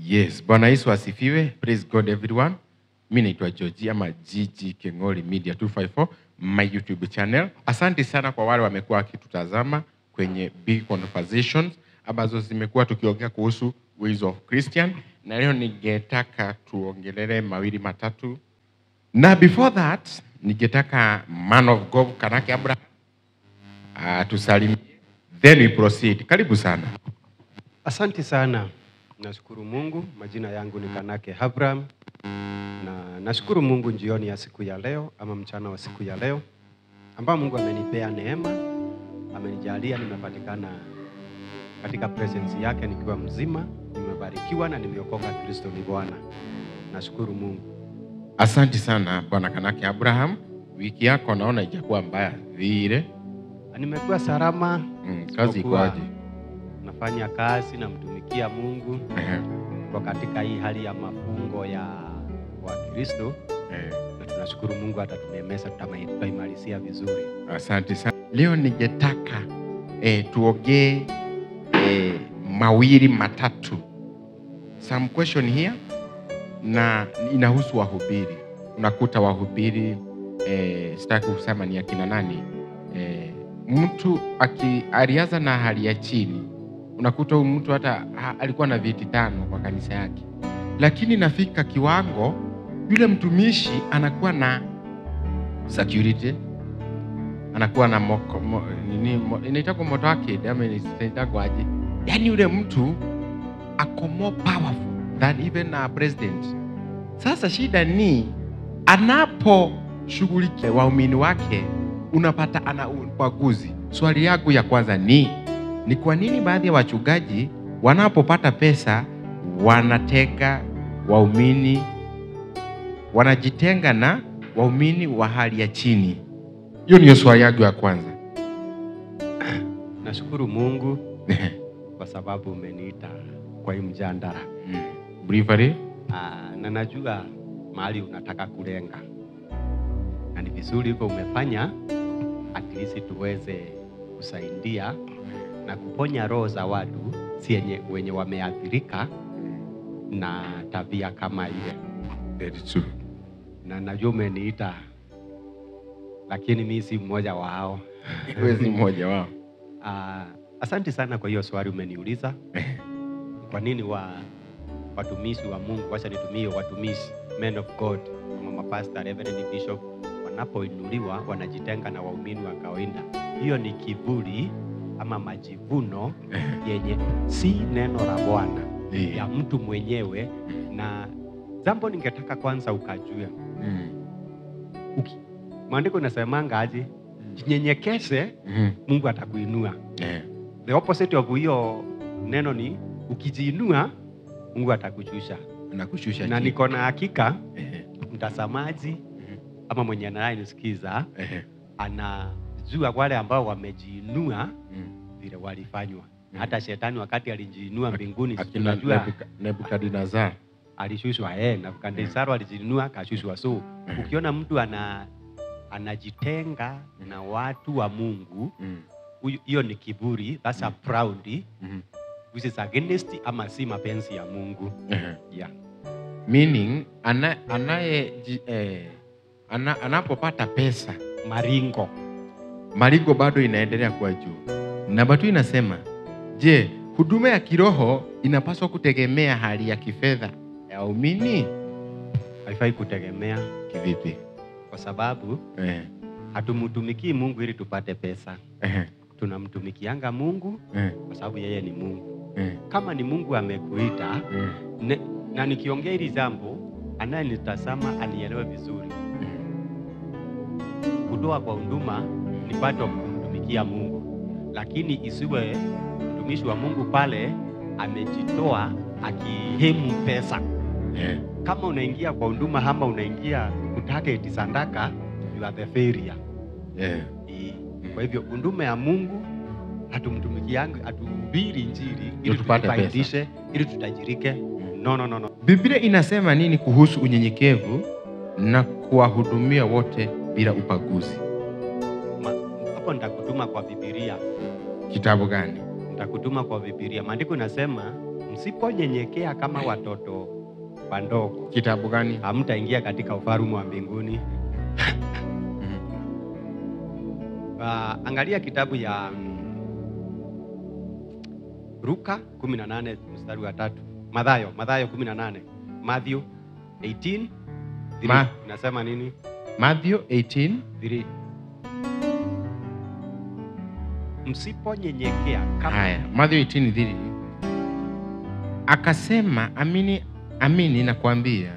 Yes, Bwana Yesu asifiwe. Praise God everyone. Mimi naitwa George ama Gigi Kengoli Media 254, my YouTube channel. Asante sana kwa wale wamekuwa wakitutazama kwenye Big Conversations ambazo zimekuwa tukiongea kuhusu ways of Christian, na leo ningetaka tuongelele mawili matatu. Na before that, ningetaka man of God Kanake Abraham tusalimie, then we proceed. Karibu sana. Asante sana. Nashukuru Mungu. Majina yangu ni Kanake Abraham. Na nashukuru Mungu jioni ya siku ya leo ama mchana wa siku ya leo ambao Mungu amenipea neema, amenijalia nimepatikana katika presence yake nikiwa mzima, nimebarikiwa na nimeokoka. Kristo ni Bwana. Nashukuru Mungu. Asante sana Bwana Kanake Abraham. Wiki yako naona ijakuwa mbaya vile. Nimekuwa salama. Kazi ikoaje? Nafanya kazi na mtumikia Mungu. Kwa katika hii hali ya mafungo ya Kristo. Na tunashukuru Mungu atatunemesha, tutaimalizia vizuri. Asante sana. Leo ningetaka tuongee mawili matatu. Some question here na inahusu wahubiri. Unakuta wahubiri sitaki kusema ni akina nani. Mtu alianza na hali ya chini. Unakuta mtu hata alikuwa na viti 5 kwa kanisa yake. Lakini nafika kiwango yule mtumishi anakuwa na security, anakuwa na inaitwa moto wake, ama inaitwa aje? Yaani yule mtu ako more powerful than even a president. Sasa shida ni anaposhughulikia waumini wake unapata ana ubaguzi. Swali yangu ya kwanza ni kwa nini baadhi ya wachungaji wanapopata pesa wanatega waumini, wanajitenga na waumini wa hali ya chini? Hiyo ndio swali yangu ya kwanza. Nashukuru Mungu kwa sababu umeniita kwa hii mjadala. Briefly, na najua mahali unataka kulenga. Na ni vizuri uko umefanya at least tuweze kusaidia na kuponya roho za watu wenye wameathirika na tabia kama ile. Very true. Na najua umeniita, lakini mimi si mmoja wao. Wewe si mmoja wao. Asante sana kwa hiyo swali umeniuliza. Kwa nini watumishi wa Mungu, wacha nitumie watumishi, men of God, kama mapastor, reverend, bishop, wanapoinuliwa wanajitenga na waumini wa kawaida? Hiyo ni kiburi ama majivuno yenye si neno la Bwana ya mtu mwenyewe. Na jambo ningetaka kwanza ukajue. Maandiko inasemanga aje? Jinyenyekeshe, Mungu atakuinua. The opposite of hiyo neno ni ukijiinua, Mungu atakushusha. Anakushusha. Na niko na hakika mtazamaji ama mwenye anayesikiza anajua wale ambao wamejiinua vile walifanywa. Hata shetani wakati alijiinua mbinguni, tunajua Nebukadnezar alishushwa. Nebukadnezar alijiinua akashushwa. So ukiona mtu anajitenga na watu wa Mungu, hiyo ni kiburi. That's a proud which is against ama si mapenzi ya Mungu. Meaning anapopata pesa, maringo bado inaendelea kwa juu. Na bado inasema, je, huduma ya kiroho inapaswa kutegemea hali ya kifedha ya waumini? Haifai kutegemea. Kivipi? Kwa sababu hatumtumikii Mungu ili tupate pesa. Tunamtumikianga Mungu kwa sababu yeye ni Mungu. Kama ni Mungu amekuita, na nikiongea hili jambo anayenitazama anielewe vizuri. Kutoa kwa huduma ni part of kumtumikia Mungu, lakini isiwe mtumishi wa Mungu pale amejitoa akihemu pesa. Kama unaingia kwa huduma ama unaingia kutaka itisandaka, you are the failure. Kwa hivyo huduma ya Mungu hatumtumikiangi, hatuhubiri injili ili tufaidishe, ili tutajirike. No. Biblia inasema nini kuhusu unyenyekevu na kuwahudumia wote bila ubaguzi? Hapo nitakutuma kwa Biblia. Kitabu gani? Nitakutuma kwa Biblia. Maandiko inasema msiponyenyekea kama watoto wadogo, Kitabu gani? hamtaingia katika ufalme wa mbinguni. Angalia kitabu ya Luka 18 mstari wa 3. Mathayo 18. Matthew 18 inasema nini? Matthew 18:3. Msiponyenyekea kama. Haya, Matthew 18:3. Akasema, amini nakwambia,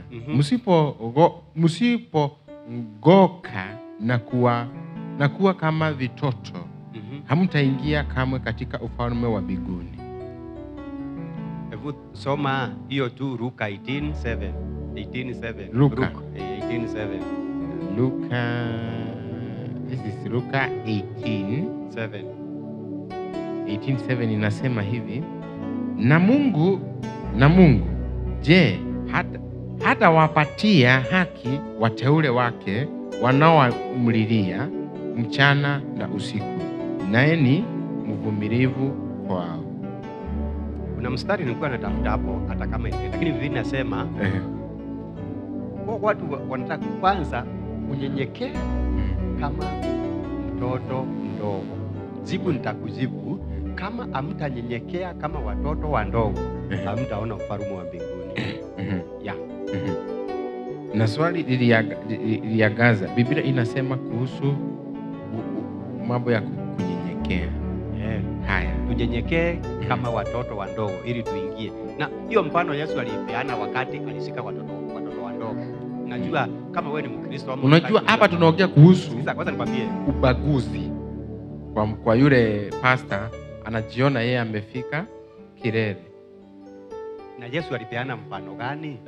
msipogoka na kuwa kama vitoto, hamtaingia kamwe katika ufalme wa mbinguni. Hebu soma hiyo tu, Luka 18:7. 18:7. Luka 18:7. This is Luka 18:7. 18:7 inasema hivi, na Mungu je, hata wapatia haki wateule wake wanaomlilia mchana na usiku, naye ni mvumilivu kwao. Kuna mstari nilikuwa natafuta hapo hata kama ile, lakini Biblia inasema watu wanataka kwanza unyenyekee kama mtoto mdogo. Jibu nitakujibu, kama hamtanyenyekea kama watoto wadogo, hamtaona ufalme wa mbinguni. Na swali liliagaza, Biblia inasema kuhusu mambo ya kunyenyekea. Haya, tunyenyekee kama watoto wadogo ili tuingie. Na hiyo mfano Yesu alipeana wakati alishika watoto wadogo. Najua kama wewe ni Mkristo ama unajua hapa tunaongea kuhusu kwanza nikwambie ubaguzi. Kwa yule pastor anajiona yeye amefika kilele. Na Yesu alipeana mfano gani?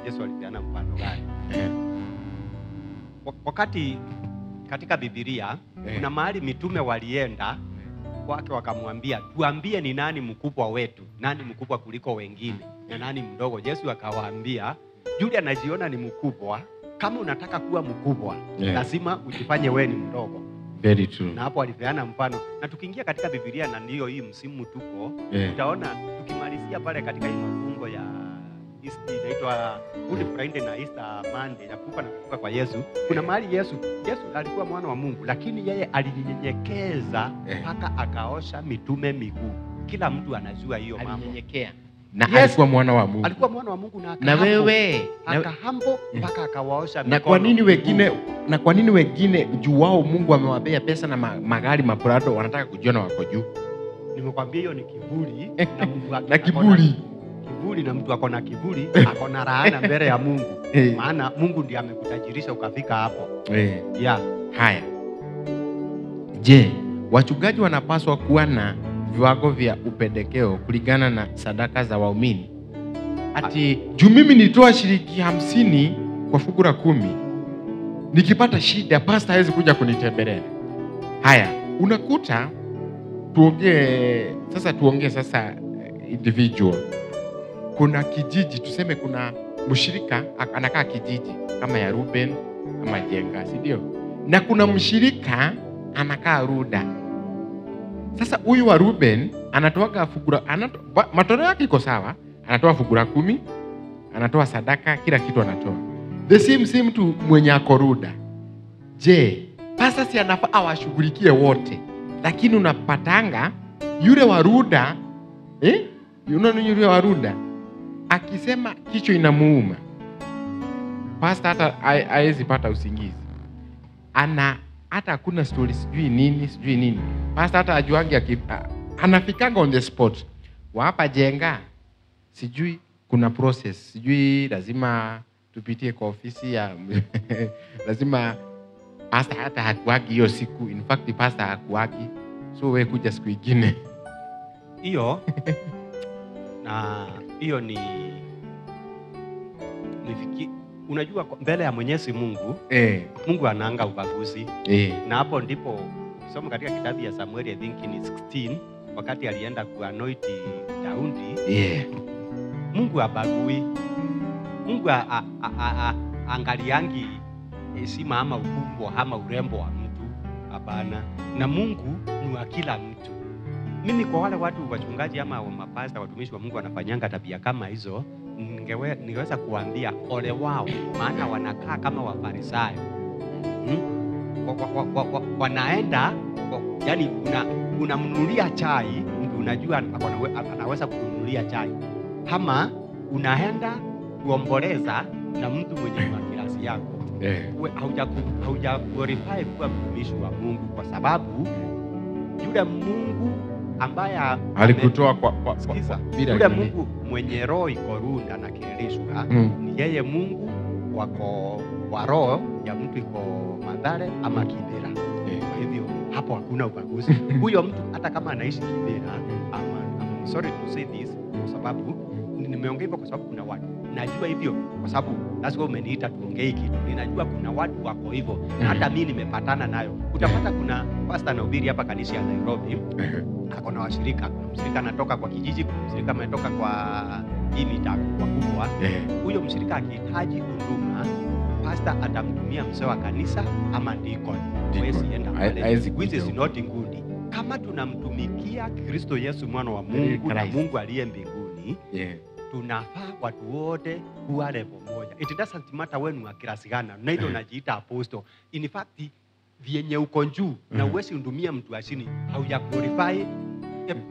Yesu alipeana mfano gani? Wakati katika Biblia kuna mahali mitume walienda kwake wakamwambia, tuambie ni nani mkubwa wetu, nani mkubwa kuliko wengine na nani mdogo. Yesu akawaambia, yule anajiona ni mkubwa, kama unataka kuwa mkubwa lazima ujifanye wewe ni mdogo. Very true. Na hapo alipeana mfano. Na tukiingia katika Biblia, na ndio hii msimu tuko, utaona tukimalizia pale katika hii mafungo ya Easter, inaitwa Good Friday na Easter Monday, na kufufuka kwa Yesu. Kuna mahali Yesu alikuwa mwana wa Mungu, lakini yeye alinyenyekeza mpaka akaosha mitume miguu. Kila mtu anajua hiyo mambo. Alinyenyekea. Na alikuwa mwana wa Mungu. Alikuwa mwana wa Mungu na wewe akahambo mpaka akawaosha mikono. Na kwa nini wengine juu wao Mungu amewapea pesa na magari maprado wanataka kujiona wako juu? Nimekwambia hiyo ni kiburi na Mungu na kiburi na mtu ako na kiburi ako na laana mbele ya Mungu. Maana Mungu ndiye amekutajirisha ukafika hapo. Haya. Je, wachungaji wanapaswa kuwa na viwango vya upendekeo kulingana na sadaka za waumini? Ati juu mimi nilitoa shilingi 50 kwa fungu la 10, nikipata shida pastor hawezi kuja kunitembelea. Haya, unakuta tuongee sasa individual. Kuna kijiji, tuseme kuna mshirika anakaa kijiji kama ya Ruben ama Jenga, si ndio? Na kuna mshirika anakaa Ruda. Sasa huyu wa Ruben anatoa fugura, matoleo yake iko sawa, anatoa fugura 10, anatoa sadaka, kila kitu anatoa. The same mtu mwenye ako Ruda. Je, pasa si anafaa awashughulikie wote? Lakini unapatanga yule wa Ruda, yule wa Ruda akisema kichwa inamuuma, pasta hata haezi pata usingizi. Hata hakuna story sijui nini. Pasta hata ajuangi anafikanga on the spot. Wapa Jenga sijui kuna process, sijui lazima tupitie kwa ofisi ya lazima pasta hata hakuagi hiyo siku. In fact pasta hakuagi, so wewe kuja siku nyingine hiyo. Na hiyo ni unajua mbele ya Mwenyezi Mungu Mungu anaanga ubaguzi. Na hapo ndipo ukisoma katika kitabu ya Samuel, I think ni 16, wakati alienda kuanoint Daudi, Mungu abagui. Mungu angaliangi heshima ama ukubwa ama urembo wa mtu, hapana. Na Mungu ni wa kila mtu. mimi kwa wale watu wachungaji ama mapasta watumishi wa Mungu wanafanyanga tabia kama hizo, ningeweza kuambia ole wao, maana wanakaa kama Wafarisayo. Wanaenda yani, unamnunulia chai, mtu unajua anaweza kununulia chai, ama unaenda kuomboleza na mtu mwenye makirasi yako. Hauja glorify kuwa mtumishi wa Mungu, kwa sababu yule Mungu ambaye alikutoa kwa yule Mungu mwenye roho iko runda na kililishwa, ni yeye Mungu wako wa roho ya mtu iko Mathare ama Kibera. Kwa hivyo hapo hakuna ubaguzi. Huyo mtu hata kama anaishi Kibera, I'm sorry to say this, kwa sababu nimeongea hivyo kwa sababu kuna watu najua hivyo, kwa sababu that's why umeniita tuongee kitu. Ninajua kuna watu wako hivyo, hata mimi nimepatana nayo. Utapata kuna pastor anahubiri hapa kanisa ya Nairobi, akona washirika, mshirika anatoka kwa kijiji, mshirika ametoka kwa hii mitaa kwa kubwa. Huyo mshirika akihitaji huduma, pastor atamtumia mzee wa kanisa ama deacon. Hawezi enda pale, which is not good. Kama tunamtumikia Kristo Yesu mwana wa Mungu na Mungu aliye mbinguni, tunafaa watu wote kuwa level moja. It doesn't matter when wa kirasi gani, na ndio unajiita apostle. In fact, vienye uko juu na uwezi undumia mtu chini, hauja glorify.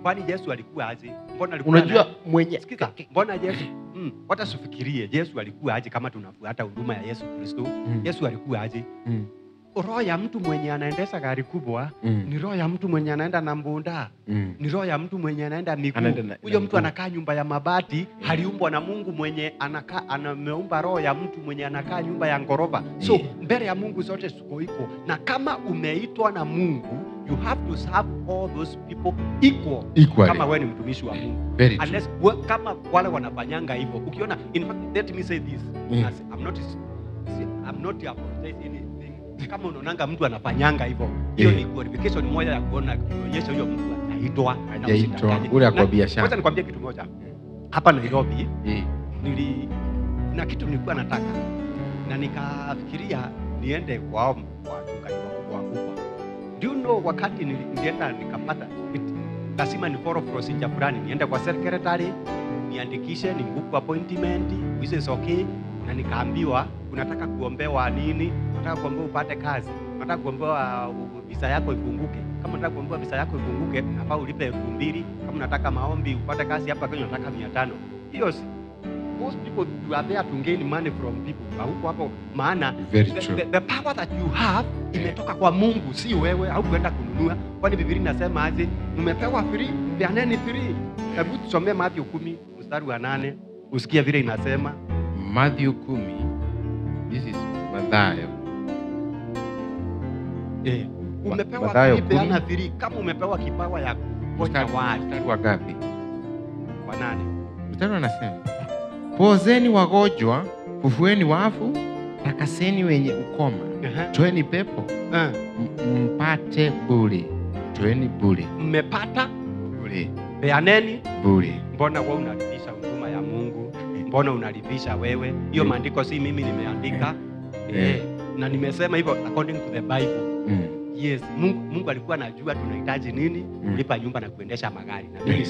Kwani Yesu alikuwa aje? Mbona alikuwa unajua mwenye sikika? Mbona Yesu hata sufikirie Yesu alikuwa aje kama tunafuata huduma ya Yesu Kristo? Yesu alikuwa aje? Roho ya mtu mwenye anaendesha gari kubwa ni roho ya mtu mwenye anaenda na mbunda, ni roho ya mtu mwenye anaenda miguu. Huyo mtu anakaa nyumba ya mabati, haliumbwa na Mungu mwenye ameumba roho ya mtu mwenye anakaa nyumba ya ngoroba. So mbele ya Mungu zote suko iko, na kama umeitwa na Mungu, you have to serve all those people equal. Kama wewe ni mtumishi wa Mungu. Unless kama wale wanafanyanga hivyo, ukiona, in fact, let me say this, I'm not apologizing anything. Kama unaonanga mtu anafanyanga hivyo, hiyo ni glorification moja ya kuona kuonyesha huyo mtu anaitwa na usitakaje. Ule kwa biashara. Kwanza nikwambie kitu moja. Hapa Nairobi na kitu nilikuwa nataka, na nikafikiria niende kwa wachungaji wakubwa. Do you know, wakati nilienda nikapata lazima ni follow procedure fulani, niende kwa secretary, niandikishe, ni book appointment, which is okay, na nikaambiwa unataka kuombewa nini? Unataka kuombewa upate kazi, unataka kuombewa visa yako ifunguke. Kama unataka kuombewa visa yako ifunguke, unafaa ulipe 2,000. Kama unataka maombi upate kazi hapa Kenya unataka 500. Hiyo most people you are there to gain money from people. Huko hapo maana the power that you have imetoka kwa Mungu, si wewe au kwenda kununua. Kwani Biblia inasema aje? Mmepewa free, peaneni free. Hebu tusomee Mathayo 10 mstari wa 8. Usikie vile inasema. Mathayo 10. This is Mathayo. Umepewa free, peana free. Kama umepewa kipawa ya kuponya watu. Mstari wa ngapi? Wa 8. Mstari anasema, pozeni wagonjwa, fufueni wafu, takaseni wenye ukoma, toeni pepo, mpate bure. Toeni bure. Mmepata bure. Peaneni bure. Mbona wewe unalipisha huduma ya Mungu? Mbona unalipisha wewe? Hiyo maandiko si mimi nimeandika. Na nimesema hivyo according to the Bible. Yes, Mungu alikuwa anajua tunahitaji nini, kulipa nyumba na kuendesha magari. Na mimi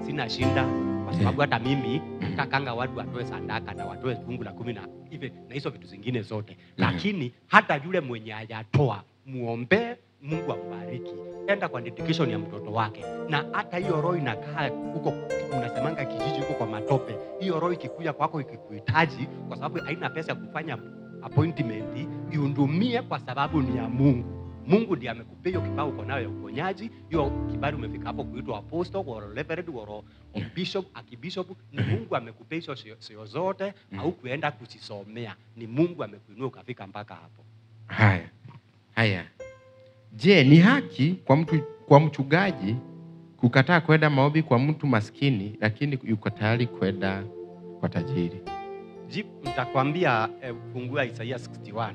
sina shinda, kwa sababu hata mimi nitakanga watu watoe sadaka na watoe fungu la 10 na hivi na hizo vitu zingine zote. Lakini hata yule mwenye hajatoa, muombe Mungu ambariki. Enda kwa dedication ya mtoto wake. Na hata hiyo roho inakaa huko, unasemanga kijiji huko kwa matope. Hiyo roho ikikuja kwako ikikuhitaji, kwa sababu haina pesa ya kufanya appointment, iundumie kwa sababu ni ya Mungu. Mungu ndiye amekupea hiyo kibao uko nayo ya uponyaji. Hiyo kibali umefika hapo kuitwa apostle or reverend or bishop, akibishop, ni Mungu amekupea hizo sio zote, au kuenda kujisomea. Ni Mungu amekuinua ukafika mpaka hapo. Haya. Je, ni haki kwa mchungaji kukataa kwenda maombi kwa mtu maskini lakini yuko tayari kwenda kwa tajiri? Nitakwambia fungua Isaiah 61.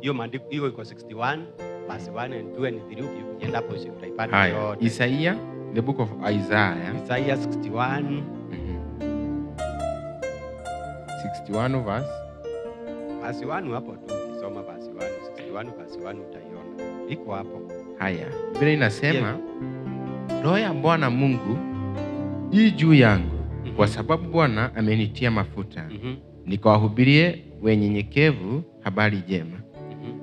Hiyo maandiko hiyo iko 61 verse 1 and 2 and 3, ukienda hapo utaipata yote. Isaiah, the book of Isaiah 61. 61 verse 1 hapo tu, ukisoma verse 1, 61 verse 1 utaiona. Iko hapo. Haya. Biblia inasema roho ya Bwana Mungu hii juu yangu, kwa sababu Bwana amenitia mafuta nikawahubirie wenyenyekevu habari njema.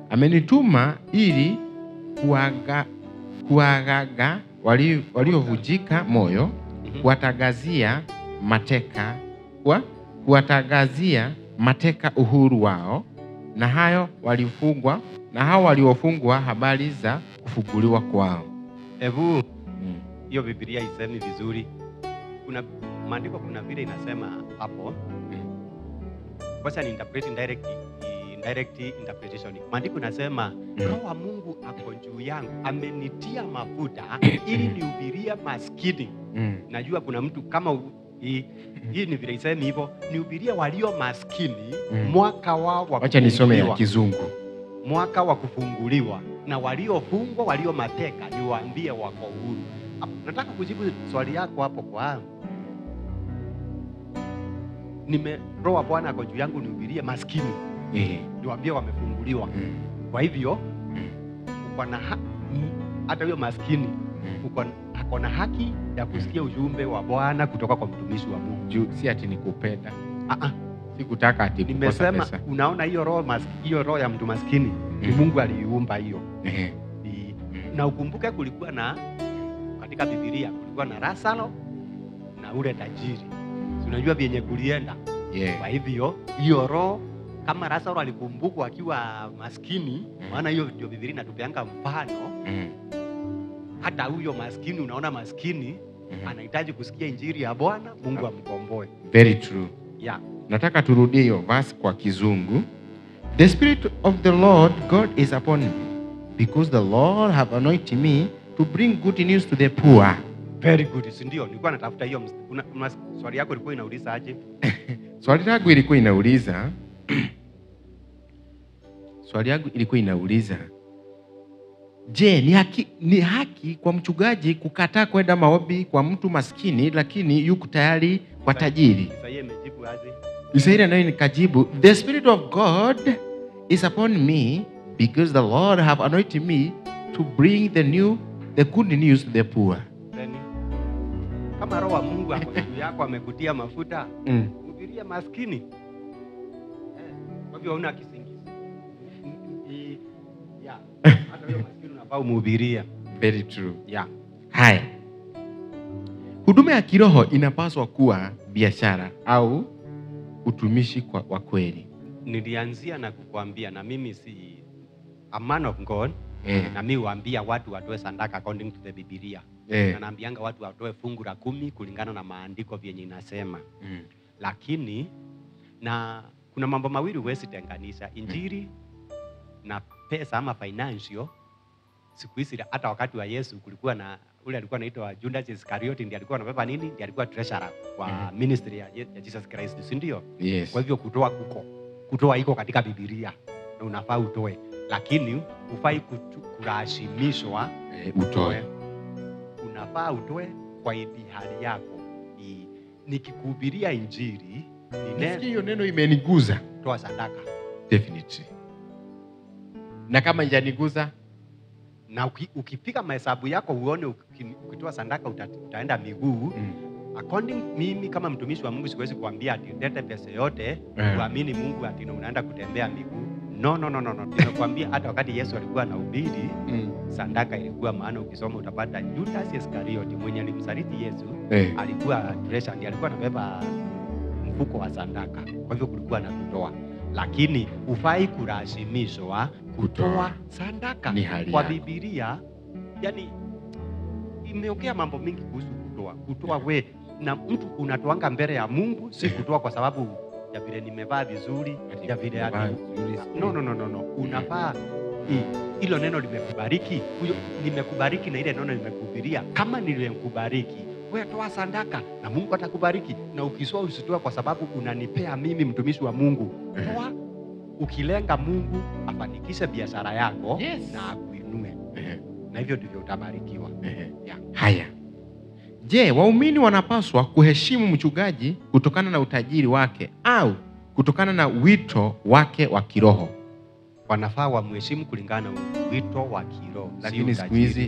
Amenituma ili kuagaga waliovunjika moyo, kuwatangazia mateka uhuru wao, na hao waliofungwa habari za kufunguliwa kwao. Ebu hiyo Biblia isemi vizuri. Kuna maandiko, kuna vile inasema hapo. Kwanza ni indirect interpretation. Maandiko inasema Roho wa Mungu ako juu yangu, amenitia mafuta ili nihubirie maskini. Najua kuna mtu kama hii ni vile isemi hivyo, nihubirie walio maskini mwaka wao wa. Acha nisome ya Kizungu. Mwaka wa kufunguliwa, na waliofungwa, walio mateka niwaambie wako huru. Nataka kujibu swali yako hapo kwa Roho wa Bwana ako juu yangu nihubirie maskini. Niwaambie wamefunguliwa. Kwa hivyo uko na hata huyo maskini ako na haki ya kusikia ujumbe wa Bwana kutoka kwa mtumishi wa Mungu. Si ati nikupenda. Sikutaka ati kukosa nimesema pesa. Unaona hiyo roho ya mtu maskini ni Mungu aliiumba hiyo. Na ukumbuke kulikuwa na katika Biblia kulikuwa na Lazaro na ule tajiri. Unajua vyenye kulienda. Kwa hivyo hiyo roho, kama Lazaro alikumbukwa akiwa maskini, maana hiyo ndio Biblia inatupeanga mfano. Hata huyo maskini, unaona maskini anahitaji kusikia injili ya Bwana, Mungu amkomboe. Very true. Yeah. Nataka turudie hiyo verse kwa Kizungu. The Spirit of the Lord God is upon me, because the Lord have anointed me to bring good news to the poor. Very good. Si ndio? Nilikuwa natafuta hiyo. Swali yako ilikuwa inauliza aje? Swali yangu ilikuwa inauliza, je, ni haki kwa mchungaji kukataa kwenda maombi kwa mtu maskini lakini yuko tayari kwa tajiri? Isaia imejibu aje? Isaia nayo nikajibu, the Spirit of God is upon me, because the Lord have anointed me to bring the good news to the poor. Kama Roho wa Mungu ako juu yako, amekutia mafuta, hubiria maskini. Kwa hivyo huna kisingizio. Hata huyo maskini unafaa umhubiria. Very true. Haya. Huduma ya kiroho inapaswa kuwa biashara au utumishi wa kweli. Nilianzia na kukuambia, na mimi si a man of God. Na mimi huambia watu watoe sadaka according to the Biblia. Na naambianga watu watoe fungu la 10 kulingana na maandiko vyenye inasema. Lakini na kuna mambo mawili huwezi tenganisha, injili na pesa ama financial. Siku hizi hata wakati wa Yesu kulikuwa na ule alikuwa anaitwa Judas Iscariot, ndiye alikuwa anabeba nini? Ndiye alikuwa treasurer kwa ministry ya Jesus Christ, si ndio? Yes. Kwa hivyo kutoa iko katika Biblia na unafaa utoe, lakini hufai kulazimishwa utoe. Unafaa utoe kwa hali yako. Nikikuhubiria injili, hiyo neno imeniguza, toa sadaka. Definitely. Na kama injaniguza, na ukifika mahesabu yako uone ukitoa sadaka utaenda miguu. According mimi kama mtumishi wa Mungu siwezi kuambia ati leta pesa yote uamini Mungu ati unaenda kutembea miguu. No. Ninakwambia hata wakati Yesu alikuwa anahubiri, sadaka ilikuwa, maana ukisoma utapata Judas Iscariot mwenye alimsaliti Yesu alikuwa treasure, ndiye alikuwa anabeba mfuko wa sadaka. Kwa hivyo kulikuwa na kutoa, lakini hufai kulazimishwa kutoa sadaka. Kwa Biblia yani imeongea mambo mengi kuhusu kutoa we na mtu unatoanga mbele ya Mungu, si kutoa kwa sababu ya vile nimevaa vizuri, ya vile no. Unafaa hilo neno limekubariki, nimekubariki na ile neno nimekuhubiria. Kama nilimekubariki, wewe toa sadaka na Mungu atakubariki. Na ukisoma usitoe kwa sababu unanipea mimi mtumishi wa Mungu. Toa ukilenga Mungu afanikishe biashara yako, na akuinue. Na hivyo ndivyo utabarikiwa. Haya. Je, waumini wanapaswa kuheshimu mchungaji kutokana na utajiri wake au kutokana na wito wake wa kiroho? Wanafaa wamheshimu kulingana na wito wa kiroho.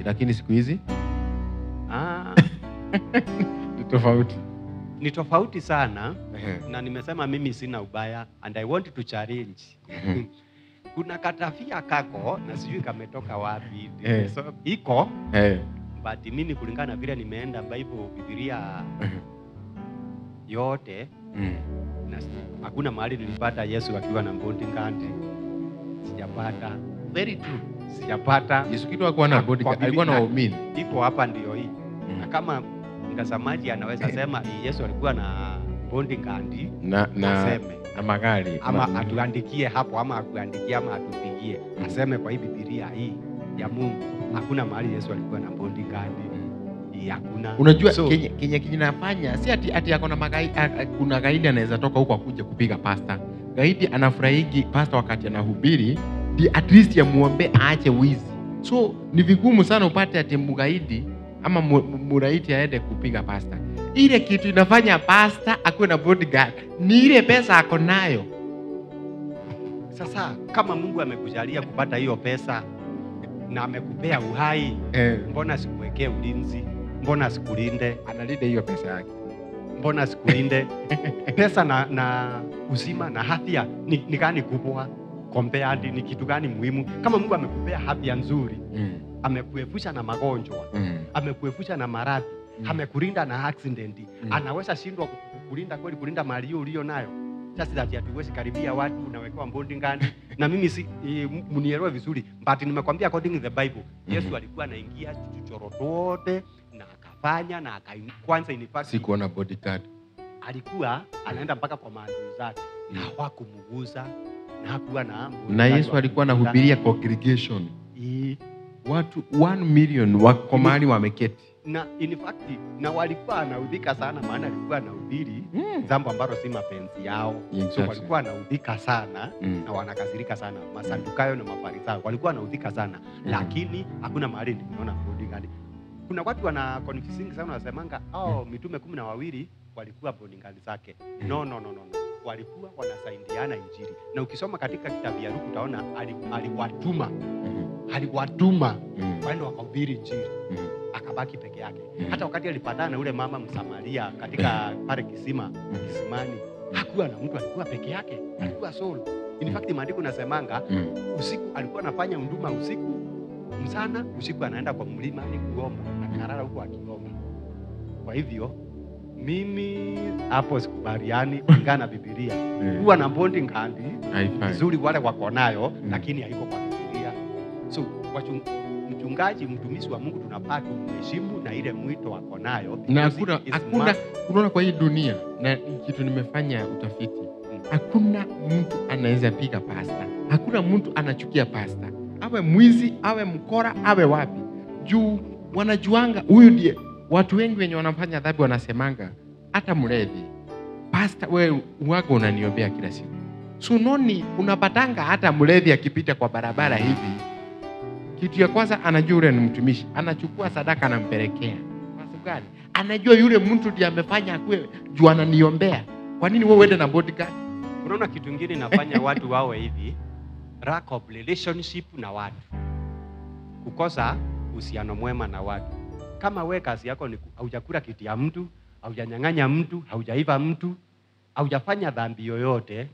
Lakini siku hizi Ni tofauti. Ni tofauti sana. Ehe. Na nimesema mimi sina ubaya and I want to challenge. Kuna katafia kako na sijui kametoka wapi. So iko but mimi kulingana vile nimeenda Biblia yote na hakuna mahali nilipata Yesu akiwa na bodyguard. Sijapata. Very true. Sijapata. Yesu kitu alikuwa na bodyguard, alikuwa na waumini. Iko hapa ndio hii. Na kama mtazamaji anaweza sema Yesu alikuwa na bodyguard na magari ama atuandikie hapo ama atuandikie ama atupigie aseme kwa hii Biblia hii ya Mungu hakuna mahali Yesu alikuwa na bodyguard. Hakuna. Unajua Kenya kinafanya si ati yako na magari. Kuna gaidi anaweza toka huko akuje kupiga pasta. Gaidi anafurahigi pasta wakati anahubiri, at least ya muombe aache wizi. So ni vigumu sana upate ati mgaidi ama muraiti aende kupiga pasta. Ile kitu inafanya pasta akuwe na bodyguard ni ile pesa ako nayo. Sasa kama Mungu amekujalia kupata hiyo pesa na amekupea uhai, mbona sikuwekee ulinzi? Mbona sikulinde? Analinde hiyo pesa yake. Mbona sikulinde? Pesa na uzima na afya ni gani kubwa? Compared ni kitu gani muhimu? Kama Mungu amekupea afya nzuri, amekuepusha na magonjwa, amekuepusha na maradhi, amekulinda na accident, anaweza shindwa kukulinda kweli, kulinda mali hiyo ulio nayo? Just that hatuwezi karibia watu unawekewa bodyguard. Na mimi mnielewe vizuri, but nimekwambia according to the Bible, Yesu alikuwa anaingia chochoro tote na akafanya na kwanza si kuona bodyguard. Alikuwa anaenda mpaka kwa maadui zake na hawakumguza na hakuwa na Yesu alikuwa anahubiria congregation. Watu 1 million wako mahali wameketi. Na in fact na walikuwa anaudhika sana, maana alikuwa anahubiri jambo ambalo si mapenzi yao. So walikuwa anaudhika sana na wanakasirika sana. Masadukayo na Mafarisayo walikuwa anaudhika sana, lakini hakuna mahali nimeona bodyguard. Kuna watu wana confusing sana, wanasemanga mitume 12 walikuwa bodyguard zake. No. Walikuwa wanasaidiana injili. Na ukisoma katika kitabu ya Luka utaona aliwatuma waende wakahubiri injili. Akabaki peke yake. Hata wakati alipatana na yule mama Msamaria katika pale kisimani, hakuwa na mtu, alikuwa peke yake, alikuwa solo. In fact maandiko nasemanga usiku alikuwa anafanya huduma usiku, mchana usiku anaenda kwa mlima ni kuomba, akarara huko akiomba. Kwa hivyo mimi hapo sikubaliani kulingana na Biblia. Huwa na bodyguard nzuri wale wako nayo, lakini haiko kwa Biblia. So mchungaji, mtumishi wa Mungu tunapata kumheshimu na ile mwito wako nayo. Na hakuna unaona kwa hii dunia, na kitu nimefanya utafiti, hakuna mtu anaweza piga pasta. Hakuna mtu anachukia pasta. Awe mwizi, awe mkora, awe wapi. Juu wanajuanga huyu ndiye. Watu wengi wenye wanafanya dhambi wanasemanga hata mlevi, pasta wewe uwaga unaniombea kila siku. Sunoni unapatanga hata mlevi akipita kwa barabara hivi, kitu ya kwanza anajua yule ni mtumishi, anachukua sadaka anampelekea. Kwa sababu gani? Anajua yule mtu ndiye amefanya akue juu ananiombea. Kwa nini wewe uende na bodyguard? Unaona kitu kingine inafanya watu wawe hivi, lack of relationship na watu. Kukosa uhusiano mwema na watu. Kama wewe kazi yako ni haujakula kitu ya mtu, haujanyang'anya mtu, haujaiba mtu, haujafanya dhambi yoyote,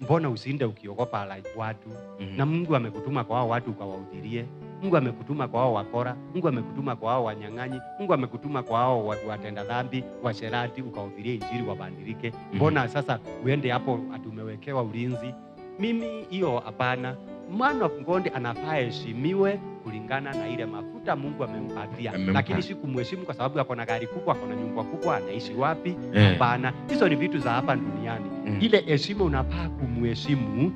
mbona usinde ukiogopa watu? Na Mungu amekutuma kwa hao watu ukawahubirie. Mungu amekutuma kwa hao wakora, Mungu amekutuma kwa hao wanyang'anyi, Mungu amekutuma kwa hao watenda dhambi, washerati, ukahubirie injili wabadilike. Mbona sasa uende hapo atumewekewa ulinzi? Mimi hiyo hapana. Man of God anafaa heshimiwe kulingana na ile mafuta Mungu amempatia. Lakini si kumheshimu kwa sababu ako na gari kubwa, ako na nyumba kubwa, anaishi wapi? Hapana. Hizo ni vitu za hapa duniani. Ile heshima unafaa kumheshimu,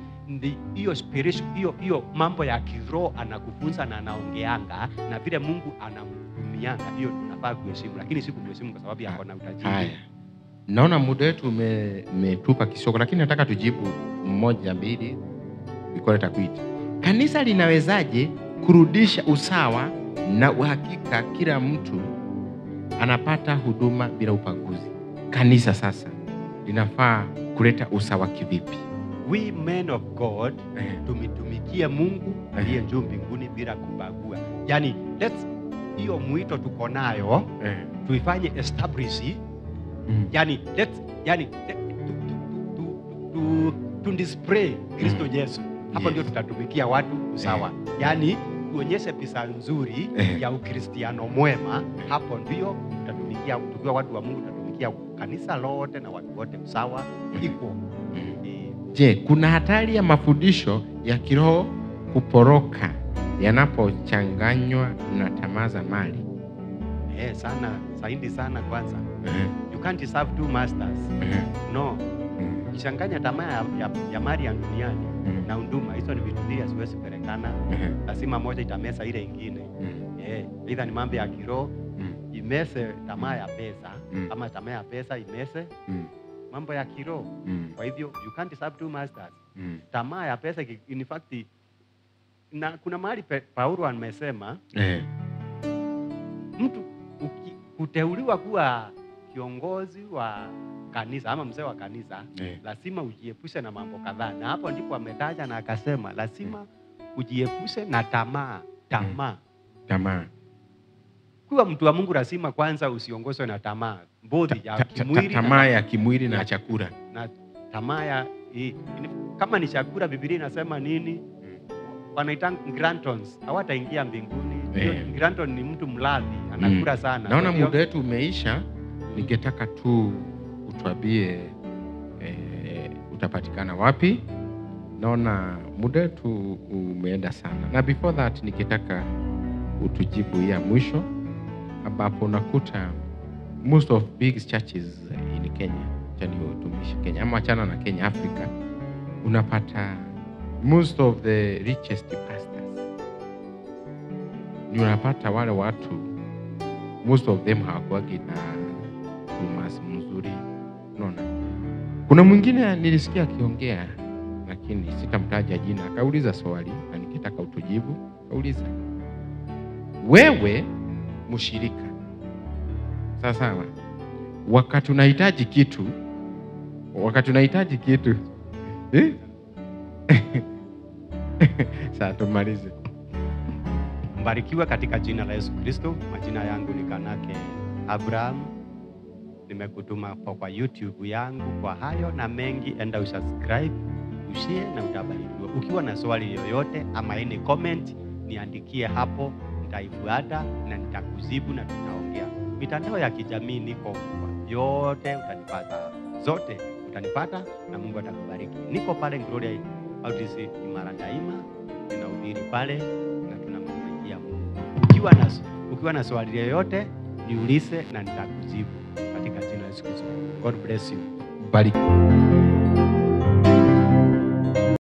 hiyo spiritual, hiyo mambo ya kiroho anakufunza na anaongeanga na vile Mungu anamtumianga, hiyo tunafaa kuheshimu, lakini si kumheshimu kwa sababu ako na utajiri. Naona muda wetu umetupa kisogo, lakini nataka tujibu 1 2 before takuita. Kanisa linawezaje kurudisha usawa na uhakika kila mtu anapata huduma bila ubaguzi? Kanisa sasa linafaa kuleta usawa kivipi? We men of God tumitumikie Mungu aliye juu mbinguni bila kubagua. Yaani hiyo mwito tuko nayo tuifanye establish, yani to display Kristo Yesu. Hapo ndio tutatumikia watu usawa. Yani tuonyeshe picha nzuri ya ukristiano mwema. Hapo ndio tutatumikia, tukiwa watu wa Mungu tutatumikia kanisa lote na watu wote usawa equal. Je, kuna hatari ya mafundisho ya kiroho kuporoka yanapochanganywa na tamaa za mali? Sana, zaidi sana kwanza. You can't serve two masters. No. Ukichanganya tamaa ya mali ya duniani na huduma, hizo ni vitu mbili haziwezi kuelekana. Lazima moja itamesa ile nyingine. Either ni mambo ya kiroho imese tamaa ya pesa, ama tamaa ya pesa imese mambo ya kiroho. Kwa hivyo you can't serve two masters. Tamaa ya pesa in fact, na kuna mahali Paulo amesema mtu kuteuliwa kuwa kiongozi wa kanisa ama mzee wa kanisa lazima ujiepushe na mambo kadhaa, na hapo ndipo ametaja na akasema lazima ujiepushe na tamaa. Kuwa mtu wa Mungu lazima kwanza usiongozwe na tamaa bodhi ya kimwili, tamaa ya kimwili na chakula, na tamaa ya kama ni chakula, Biblia inasema nini? Wanaita grantons, hawataingia mbinguni. Granton ni mtu mlavi, anakula sana. Naona muda wetu umeisha. Ningetaka tu utuambie utapatikana wapi. Naona muda wetu umeenda sana. Na before that ningetaka utujibu ya mwisho, ambapo unakuta most of big churches in Kenya, yani utumishi Kenya ama achana na Kenya, Africa, unapata most of the richest pastors ni unapata wale watu, most of them hawakuagi na umas mzuri. Unaona, kuna mwingine nilisikia akiongea, lakini sitamtaja jina, akauliza swali na nikitaka utujibu. Akauliza, wewe mshirika sasa, wakati unahitaji kitu sasa tumalize. Mbarikiwe katika jina la Yesu Kristo. Majina yangu ni Kanake Abraham. Nimekutuma kwa YouTube yangu. Kwa hayo na mengi, enda usubscribe, ushare na utabarikiwa. Ukiwa na swali yoyote ama any comment, niandikie hapo, nitaifuata na nitakujibu na tutaongea. Mitandao ya kijamii niko yote, utanipata zote, utanipata na Mungu atakubariki. Niko pale Gloria Outreach Imara Daima, ninahubiri pale na tunamtumikia Mungu. Ukiwa na swali yoyote niulize na nitakujibu katika jina la Yesu Kristo. God bless you. Bariki.